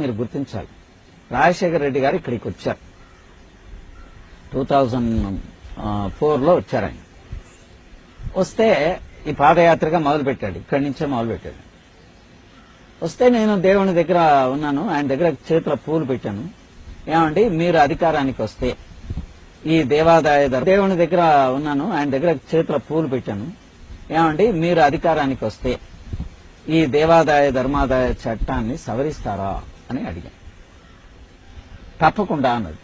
మీరు గుర్తించాలి. రాజశేఖర రెడ్డి గారు ఇక్కడికి వచ్చారు 2004లో వచ్చారు. ఆయన వస్తే ఈ పాదయాత్రగా మొదలుపెట్టాడు, ఇక్కడి నుంచే మొదలుపెట్టాడు. వస్తే నేను దేవుని దగ్గర ఉన్నాను, ఆయన దగ్గర చేతిలో పూలు పెట్టాను. ఏమండి మీరు అధికారానికి వస్తే ఈ దేవాదాయ దేవుని దగ్గర ఉన్నాను, ఆయన దగ్గర చేతిలో పూలు పెట్టాను. ఏమండి మీరు అధికారానికి వస్తే ఈ దేవాదాయ ధర్మాదాయ చట్టాన్ని సవరిస్తారా అని అడిగాను. తప్పకుండా అన్నాడు.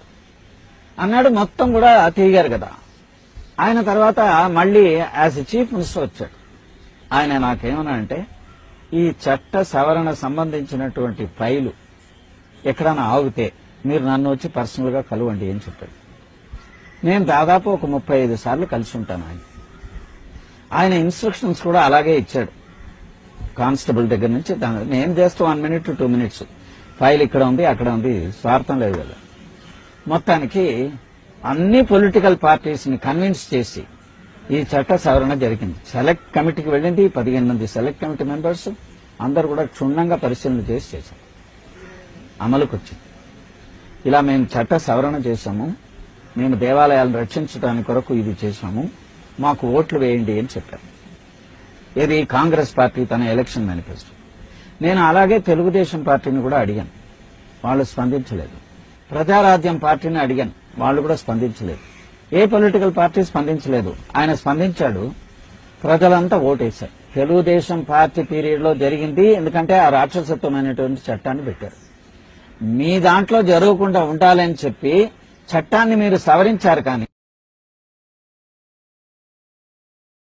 మొత్తం కూడా తిరిగారు కదా. ఆయన తర్వాత మళ్ళీ యాజ్ చీఫ్ మినిస్టర్ వచ్చాడు. ఆయన నాకేమన్నాడంటే, ఈ చట్ట సవరణ సంబంధించినటువంటి ఫైలు ఎక్కడైనా ఆగితే మీరు నన్ను వచ్చి పర్సనల్ గా కలవండి అని చెప్పాడు. నేను దాదాపు ఒక 35 సార్లు కలిసి ఉంటాను. ఆయన ఇన్స్ట్రక్షన్స్ కూడా అలాగే ఇచ్చాడు. కానిస్టేబుల్ దగ్గర నుంచి నేను just 1 minute to 2 minutes file ఇక్కడ ఉంది అక్కడ ఉంది, స్వార్థం లేదు కదా. మొత్తానికి అన్ని పొలిటికల్ పార్టీస్ ని కన్విన్స్ చేసి ఈ చట్ట సవరణ జరిగింది. సెలెక్ట్ కమిటీకి వెళ్ళింది. 15 మంది సెలెక్ట్ కమిటీ మెంబర్స్ అందరూ కూడా క్షుణ్ణంగా పరిశీలన చేశారు. అమలుకు వచ్చింది. ఇలా మేము చట్ట సవరణ చేశాము, మేము దేవాలయాలను రక్షించడానికి కొరకు ఇది చేశాము, మాకు ఓట్లు వేయండి అని చెప్పారు. ఇది కాంగ్రెస్ పార్టీ తన ఎలక్షన్ మేనిఫెస్టో. నేను అలాగే తెలుగుదేశం పార్టీని కూడా అడిగాను, వాళ్ళు స్పందించలేదు. ప్రజారాజ్యం పార్టీని అడిగాను, వాళ్ళు కూడా స్పందించలేదు. ఏ పొలిటికల్ పార్టీ స్పందించలేదు. ఆయన స్పందించాడు, ప్రజలంతా ఓటేశారు. తెలుగుదేశం పార్టీ పీరియడ్ లో జరిగింది, ఎందుకంటే ఆ రాక్షసత్వమైనటువంటి చట్టాన్ని పెట్టారు. మీ దాంట్లో జరగకుండా ఉండాలని చెప్పి చట్టాన్ని మీరు సవరించారు. కానీ